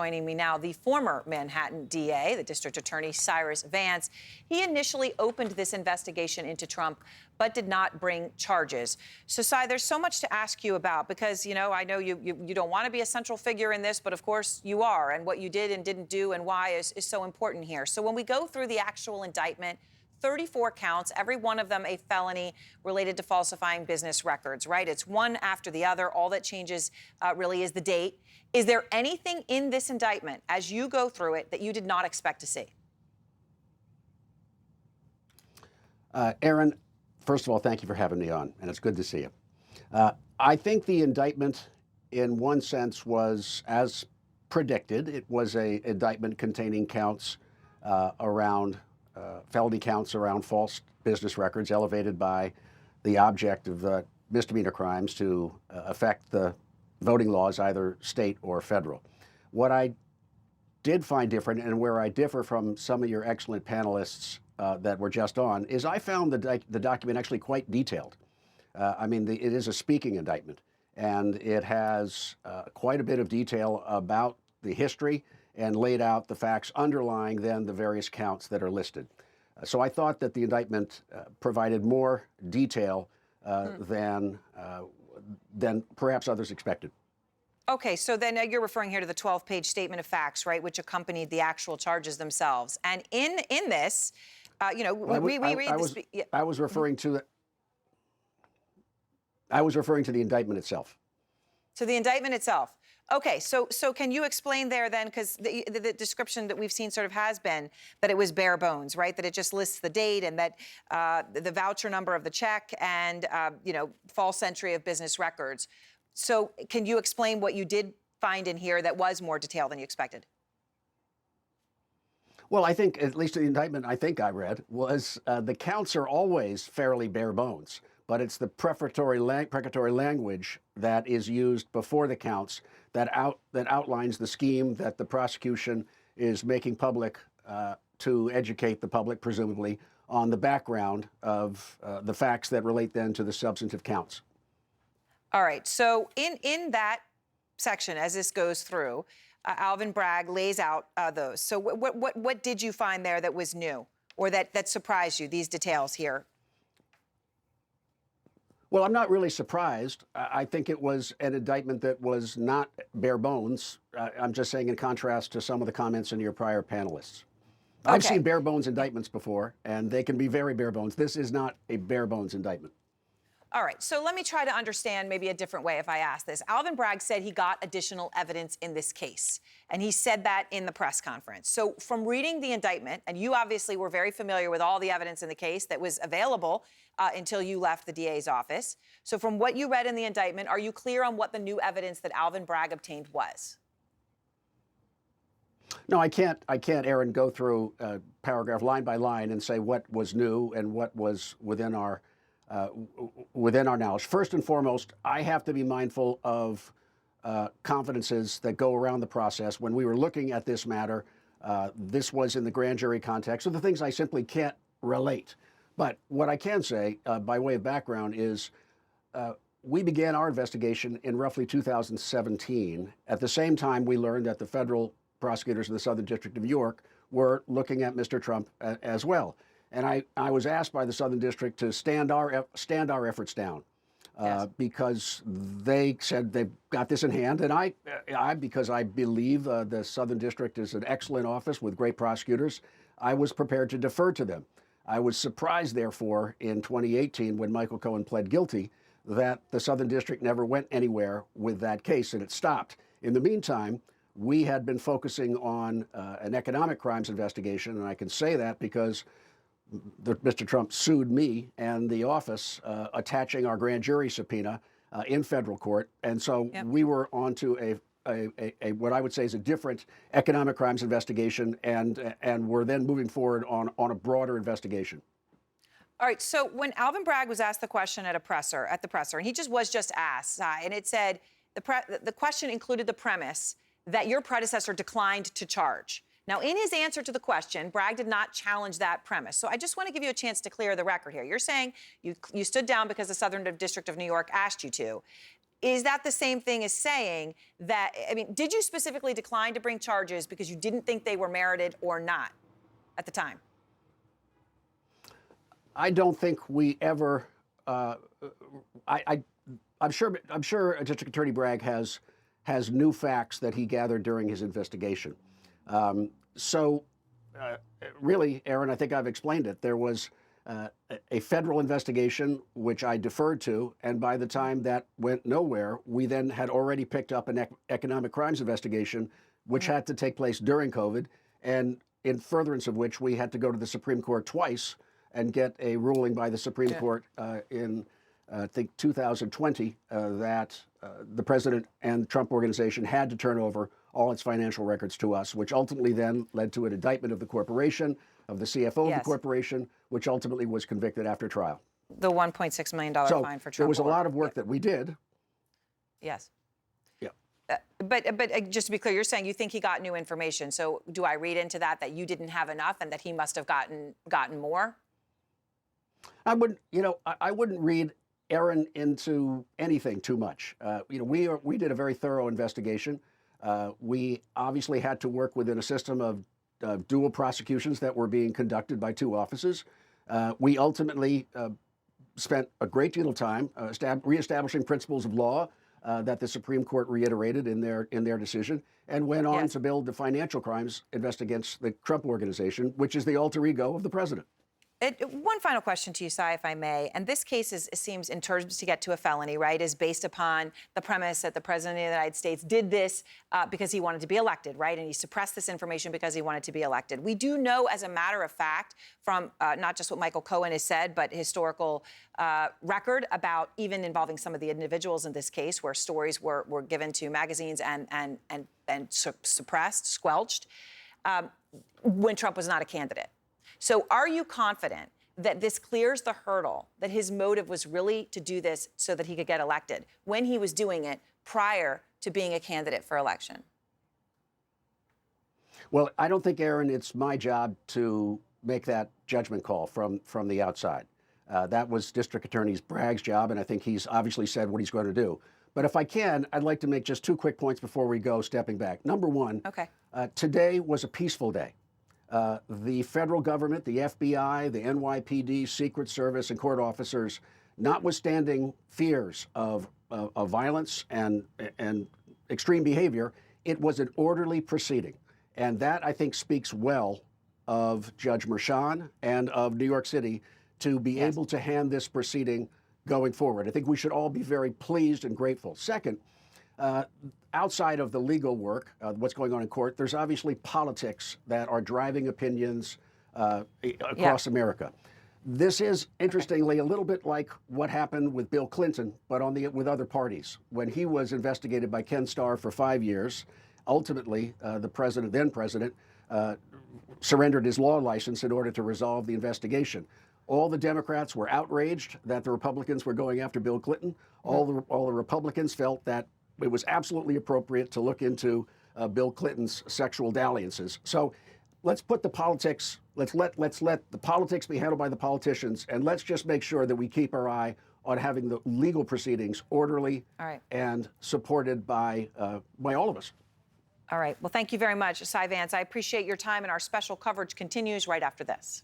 Joining me now, the former Manhattan DA, the District Attorney Cyrus Vance. He initially opened this investigation into Trump, but did not bring charges. So, Cy, there's so much to ask you about because, you know, I know you don't want to be a central figure in this, but of course you are. And what you did and didn't do and why is so important here. So when we go through the actual indictment, 34 counts, every one of them a felony related to falsifying business records, right? It's one after the other. All that changes really is the date. Is there anything in this indictment, as you go through it, that you did not expect to see? Aaron, first of all, thank you for having me on, and it's good to see you. I think the indictment, in one sense, was as predicted. It was an indictment containing counts around felony counts around false business records elevated by the object of the misdemeanor crimes to affect the voting laws, either state or federal. What I did find different, and where I differ from some of your excellent panelists that were just on, is I found the document actually quite detailed. It is a speaking indictment, and it has quite a bit of detail about the history and laid out the facts underlying then the various counts that are listed. So I thought that the indictment provided more detail than perhaps others expected. Okay, so then you're referring here to the 12-page statement of facts, right, which accompanied the actual charges themselves. And in this, we read this. I was referring to the. I was referring to the indictment itself. To the indictment itself. Okay, so can you explain there then, because the description that we've seen sort of has been that it was bare bones, right? That it just lists the date and that the voucher number of the check and, false entry of business records. So can you explain what you did find in here that was more detailed than you expected? Well, I think, at least the indictment I think I read, was the counts are always fairly bare bones, but it's the prefatory language that is used before the counts that outlines the scheme that the prosecution is making public to educate the public, presumably, on the background of the facts that relate then to the substantive counts. All right. So in that section, as this goes through, Alvin Bragg lays out those. So what did you find there that was new or that surprised you, these details here? Well, I'm not really surprised. I think it was an indictment that was not bare bones. I'm just saying in contrast to some of the comments in your prior panelists. Okay. I've seen bare bones indictments before, and they can be very bare bones. This is not a bare bones indictment. All right, so let me try to understand maybe a different way if I ask this. Alvin Bragg said he got additional evidence in this case, and he said that in the press conference. So from reading the indictment, and you obviously were very familiar with all the evidence in the case that was available until you left the DA's office. So from what you read in the indictment, are you clear on what the new evidence that Alvin Bragg obtained was? No, I can't, Aaron, go through paragraph line by line and say what was new and what was within our knowledge. First and foremost, I have to be mindful of confidences that go around the process. When we were looking at this matter, this was in the grand jury context, so the things I simply can't relate. But what I can say, by way of background, is we began our investigation in roughly 2017. At the same time, we learned that the federal prosecutors in the Southern District of New York were looking at Mr. Trump as well. And I was asked by the Southern District to stand our efforts down because they said they've got this in hand. And I because I believe the Southern District is an excellent office with great prosecutors, I was prepared to defer to them. I was surprised, therefore, in 2018 when Michael Cohen pled guilty that the Southern District never went anywhere with that case, and it stopped. In the meantime, we had been focusing on an economic crimes investigation, and I can say that because Mr. Trump sued me and the office, attaching our grand jury subpoena in federal court. And so we were on to a what I would say is a different economic crimes investigation, and we're then moving forward on a broader investigation. All right. So when Alvin Bragg was asked the question at the presser, and he was just asked, and it said the question included the premise that your predecessor declined to charge. Now, in his answer to the question, Bragg did not challenge that premise. So I just want to give you a chance to clear the record here. You're saying you stood down because the Southern District of New York asked you to. Is that the same thing as saying that, I mean, did you specifically decline to bring charges because you didn't think they were merited or not at the time? I don't think we ever. I'm sure District Attorney Bragg has new facts that he gathered during his investigation. So, really, Aaron, I think I've explained it. There was a federal investigation which I deferred to, and by the time that went nowhere, we then had already picked up an economic crimes investigation, which had to take place during COVID, and in furtherance of which we had to go to the Supreme Court twice and get a ruling by the Supreme Court in, I think, 2020 that the president and Trump Organization had to turn over all its financial records to us, which ultimately then led to an indictment of the corporation, of the CFO of the corporation, which ultimately was convicted after trial. The $1.6 million fine for Trump. There was a lot of work that we did. Yes. Yeah. But just to be clear, you're saying you think he got new information. So do I read into that you didn't have enough and that he must have gotten more? I wouldn't read Aaron into anything too much. We did a very thorough investigation. We obviously had to work within a system of dual prosecutions that were being conducted by two offices. We ultimately spent a great deal of time reestablishing principles of law that the Supreme Court reiterated in their decision, and went on to build the financial crimes investigation against the Trump Organization, which is the alter ego of the president. One final question to you, Cy, if I may. And this case seems, in terms to get to a felony, right, is based upon the premise that the president of the United States did this because he wanted to be elected, right? And he suppressed this information because he wanted to be elected. We do know, as a matter of fact, from not just what Michael Cohen has said, but historical record about even involving some of the individuals in this case, where stories were given to magazines and suppressed, squelched, when Trump was not a candidate. So are you confident that this clears the hurdle, that his motive was really to do this so that he could get elected when he was doing it prior to being a candidate for election? Well, I don't think, Aaron, it's my job to make that judgment call from the outside. That was District Attorney Bragg's job, and I think he's obviously said what he's going to do. But if I can, I'd like to make just two quick points before we go stepping back. Number one, today was a peaceful day. The federal government, the FBI, the NYPD, Secret Service, and court officers, notwithstanding fears of violence and extreme behavior, it was an orderly proceeding. And that, I think, speaks well of Judge Merchan and of New York City to be able to hand this proceeding going forward. I think we should all be very pleased and grateful. Second, outside of the legal work, what's going on in court, there's obviously politics that are driving opinions across America. This is, interestingly, a little bit like what happened with Bill Clinton, but with other parties. When he was investigated by Ken Starr for 5 years, ultimately, the then president, surrendered his law license in order to resolve the investigation. All the Democrats were outraged that the Republicans were going after Bill Clinton. All the Republicans felt that it was absolutely appropriate to look into Bill Clinton's sexual dalliances. So let's put the politics, let's let the politics be handled by the politicians, and let's just make sure that we keep our eye on having the legal proceedings orderly and supported by all of us. All right. Well, thank you very much, Cy Vance. I appreciate your time, and our special coverage continues right after this.